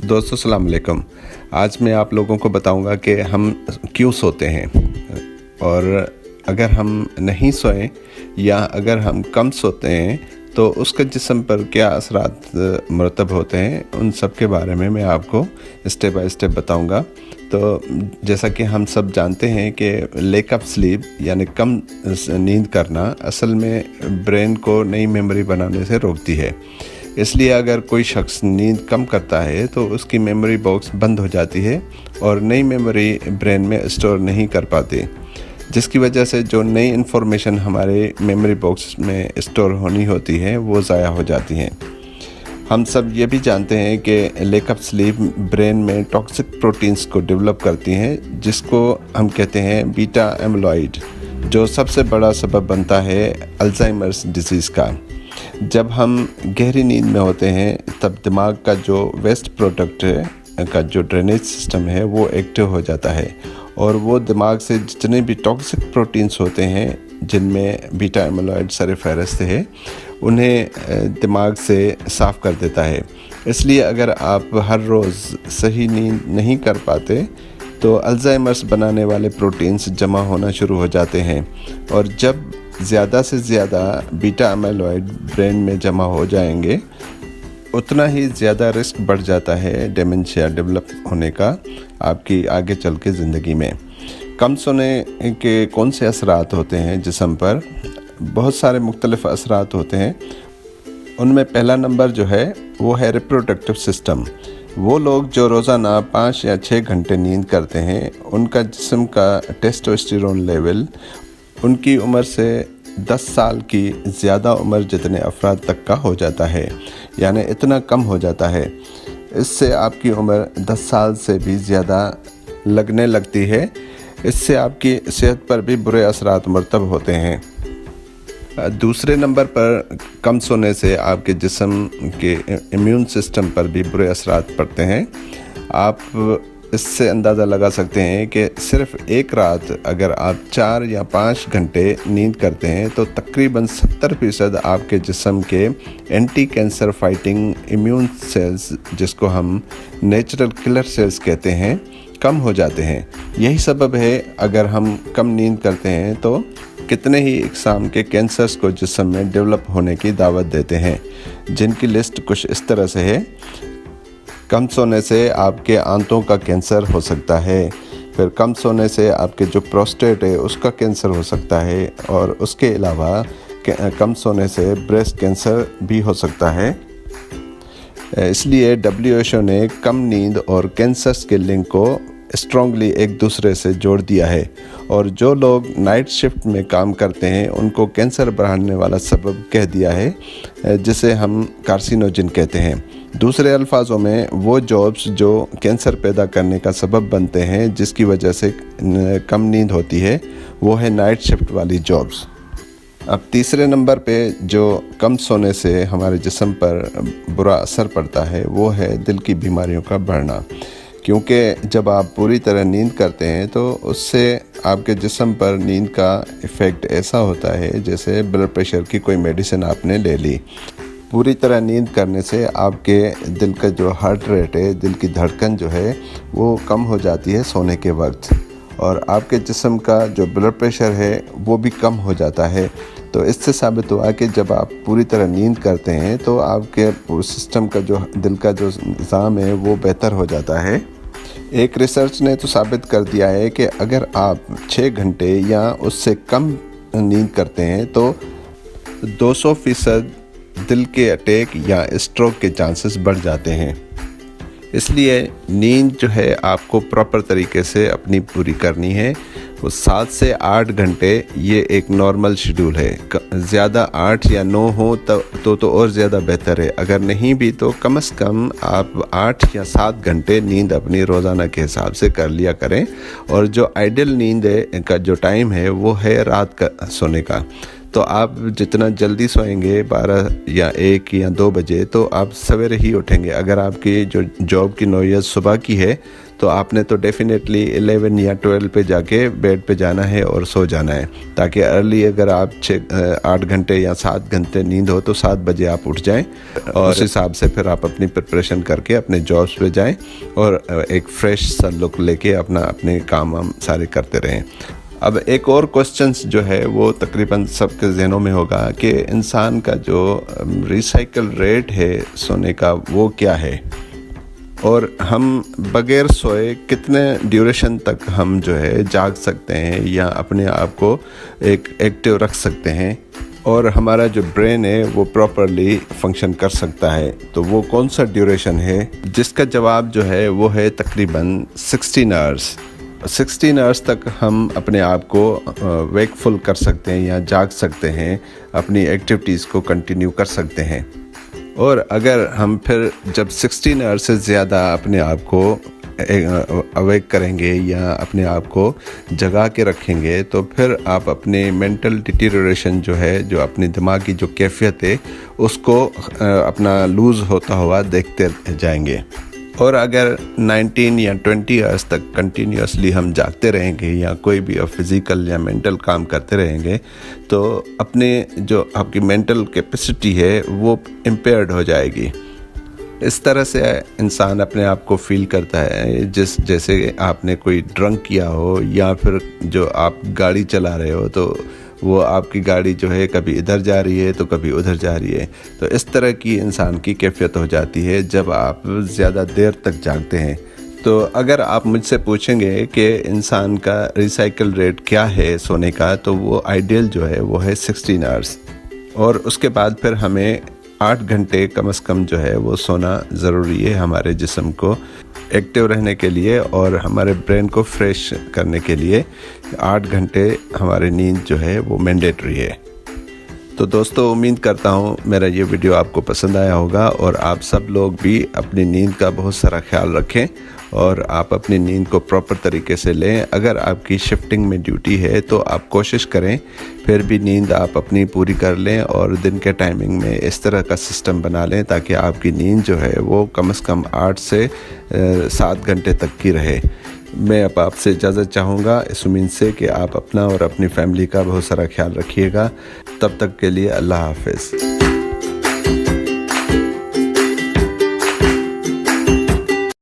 दोस्तों अस्सलाम वालेकुम। आज मैं आप लोगों को बताऊंगा कि हम क्यों सोते हैं, और अगर हम नहीं सोएं या अगर हम कम सोते हैं तो उसका जिस्म पर क्या असरात मरतब होते हैं, उन सब के बारे में मैं आपको स्टेप बाय स्टेप बताऊंगा। तो जैसा कि हम सब जानते हैं कि लेक अप स्लीप यानी कम नींद करना असल में ब्रेन को नई मेमोरी बनाने से रोकती है। इसलिए अगर कोई शख्स नींद कम करता है तो उसकी मेमोरी बॉक्स बंद हो जाती है और नई मेमोरी ब्रेन में स्टोर नहीं कर पाती, जिसकी वजह से जो नई इन्फॉर्मेशन हमारे मेमोरी बॉक्स में स्टोर होनी होती है वो ज़ाया हो जाती हैं। हम सब ये भी जानते हैं कि लेक अप स्लीप ब्रेन में टॉक्सिक प्रोटीन्स को डेवलप करती हैं, जिसको हम कहते हैं बीटा एमिलॉइड, जो सबसे बड़ा सबब बनता है अल्जाइमर्स डिजीज़ का। जब हम गहरी नींद में होते हैं तब दिमाग का जो वेस्ट प्रोडक्ट है का जो ड्रेनेज सिस्टम है वो एक्टिव हो जाता है, और वो दिमाग से जितने भी टॉक्सिक प्रोटीन्स होते हैं जिनमें बीटा एमिलॉइड सरफहरिस्त है उन्हें दिमाग से साफ़ कर देता है। इसलिए अगर आप हर रोज़ सही नींद नहीं कर पाते तो अल्जाइमर्स बनाने वाले प्रोटीन्स जमा होना शुरू हो जाते हैं, और जब ज़्यादा से ज़्यादा बीटा एमिलॉइड ब्रेन में जमा हो जाएंगे उतना ही ज़्यादा रिस्क बढ़ जाता है डेमेंशिया डेवलप होने का आपकी आगे चल के ज़िंदगी में। कम सोने के कौन से असरात होते हैं जिस्म पर? बहुत सारे मुख्तलिफ असरात होते हैं। उनमें पहला नंबर जो है वो है रिप्रोडक्टिव सिस्टम। वो लोग जो रोज़ाना 5 या 6 घंटे नींद करते हैं उनका जिस्म का टेस्टोस्टेरोन लेवल उनकी उम्र से 10 साल की ज़्यादा उम्र जितने अफराद तक का हो जाता है, यानी इतना कम हो जाता है। इससे आपकी उम्र 10 साल से भी ज़्यादा लगने लगती है। इससे आपकी सेहत पर भी बुरे असरात मरतब होते हैं। दूसरे नंबर पर कम सोने से आपके जिस्म के इम्यून सिस्टम पर भी बुरे असरात पड़ते हैं। आप इससे अंदाज़ा लगा सकते हैं कि सिर्फ एक रात अगर आप 4 या 5 घंटे नींद करते हैं तो तकरीबन 70% आपके जिस्म के anti cancer fighting immune cells, जिसको हम नेचुरल किलर सेल्स कहते हैं, कम हो जाते हैं। यही सबब है अगर हम कम नींद करते हैं तो कितने ही इकसाम के कैंसर्स को जिस्म में डेवलप होने की दावत देते हैं, जिनकी लिस्ट कुछ इस तरह से है। कम सोने से आपके आंतों का कैंसर हो सकता है, फिर कम सोने से आपके जो प्रोस्टेट है उसका कैंसर हो सकता है, और उसके अलावा कम सोने से ब्रेस्ट कैंसर भी हो सकता है। इसलिए WHO ने कम नींद और कैंसर्स के लिंक को स्ट्रॉन्गली एक दूसरे से जोड़ दिया है, और जो लोग नाइट शिफ्ट में काम करते हैं उनको कैंसर बढ़ाने वाला सबब कह दिया है, जिसे हम कार्सिनोजिन कहते हैं। दूसरे अल्फाजों में वो जॉब्स जो कैंसर पैदा करने का सबब बनते हैं, जिसकी वजह से कम नींद होती है, वो है नाइट शिफ्ट वाली जॉब्स। अब तीसरे नंबर पे जो कम सोने से हमारे जिस्म पर बुरा असर पड़ता है वो है दिल की बीमारियों का बढ़ना, क्योंकि जब आप पूरी तरह नींद करते हैं तो उससे आपके जिस्म पर नींद का इफ़ेक्ट ऐसा होता है जैसे ब्लड प्रेशर की कोई मेडिसिन आपने ले ली। पूरी तरह नींद करने से आपके दिल का जो हार्ट रेट है, दिल की धड़कन जो है वो कम हो जाती है सोने के वक्त, और आपके जिस्म का जो ब्लड प्रेशर है वो भी कम हो जाता है। तो इससे साबित हुआ कि जब आप पूरी तरह नींद करते हैं तो आपके सिस्टम का जो दिल का जो निज़ाम है वो बेहतर हो जाता है। एक रिसर्च ने तो साबित कर दिया है कि अगर आप 6 घंटे या उससे कम नींद करते हैं तो 200% दिल के अटैक या स्ट्रोक के चांसेस बढ़ जाते हैं। इसलिए नींद जो है आपको प्रॉपर तरीके से अपनी पूरी करनी है। वो 7 से 8 घंटे ये एक नॉर्मल शेड्यूल है। ज़्यादा 8 या 9 हो तो और ज़्यादा बेहतर है। अगर नहीं भी तो कम से कम आप 8 या 7 घंटे नींद अपनी रोज़ाना के हिसाब से कर लिया करें। और जो आइडियल नींद का जो टाइम है वो है रात का सोने का। तो आप जितना जल्दी सोएंगे 12 या 1 या 2 बजे तो आप सवेरे ही उठेंगे। अगर आपकी जो जॉब की नौयत सुबह की है तो आपने तो डेफिनेटली 11 या 12 पे जाके बेड पे जाना है और सो जाना है, ताकि अर्ली अगर आप 8 घंटे या 7 घंटे नींद हो तो 7 बजे आप उठ जाएं और उस हिसाब से फिर आप अपनी प्रिपरेशन करके अपने जॉब्स पे जाएं और एक फ्रेश सा लुक लेके अपने काम हम सारे करते रहें। अब एक और क्वेश्चंस जो है वो तकरीबन सबके जहनों में होगा कि इंसान का जो रिसाइकल रेट है सोने का वो क्या है, और हम बगैर सोए कितने ड्यूरेशन तक हम जो है जाग सकते हैं या अपने आप को एक एक्टिव रख सकते हैं, और हमारा जो ब्रेन है वो प्रॉपरली फंक्शन कर सकता है, तो वो कौन सा ड्यूरेशन है, जिसका जवाब जो है वो है तकरीबन 16 आवर्स। 16 आवर्स तक हम अपने आप को वेकफुल कर सकते हैं या जाग सकते हैं, अपनी एक्टिविटीज़ को कंटिन्यू कर सकते हैं। और अगर हम फिर जब 16 आवर्स से ज़्यादा अपने आप को अवेक करेंगे या अपने आप को जगा के रखेंगे, तो फिर आप अपने मेंटल डिटीरियोरेशन जो है, जो अपने दिमाग की जो कैफियत है उसको अपना लूज़ होता हुआ देखते जाएंगे। और अगर 19 या 20 आवर्स तक कंटिन्यूसली हम जागते रहेंगे या कोई भी फिज़िकल या मेंटल काम करते रहेंगे, तो अपने जो आपकी मेंटल कैपेसिटी है वो इम्पेयर्ड हो जाएगी। इस तरह से इंसान अपने आप को फील करता है जैसे आपने कोई ड्रंक किया हो, या फिर जो आप गाड़ी चला रहे हो तो वो आपकी गाड़ी जो है कभी इधर जा रही है तो कभी उधर जा रही है। तो इस तरह की इंसान की कैफियत हो जाती है जब आप ज़्यादा देर तक जागते हैं। तो अगर आप मुझसे पूछेंगे कि इंसान का रिसाइकल रेट क्या है सोने का, तो वो आइडियल जो है वो है 16 आवर्स, और उसके बाद फिर हमें 8 घंटे कम से कम जो है वो सोना ज़रूरी है हमारे जिस्म को एक्टिव रहने के लिए और हमारे ब्रेन को फ्रेश करने के लिए। 8 घंटे हमारी नींद जो है वो मैंडेटरी है। तो दोस्तों, उम्मीद करता हूँ मेरा ये वीडियो आपको पसंद आया होगा और आप सब लोग भी अपनी नींद का बहुत सारा ख्याल रखें और आप अपनी नींद को प्रॉपर तरीके से लें। अगर आपकी शिफ्टिंग में ड्यूटी है तो आप कोशिश करें फिर भी नींद आप अपनी पूरी कर लें, और दिन के टाइमिंग में इस तरह का सिस्टम बना लें ताकि आपकी नींद जो है वो कम से कम 8 से 7 घंटे तक की रहे। मैं अब आपसे इजाज़त चाहूँगा इस उम्मीद से कि आप अपना और अपनी फैमिली का बहुत सारा ख्याल रखिएगा। तब तक के लिए अल्लाह हाफ़िज़।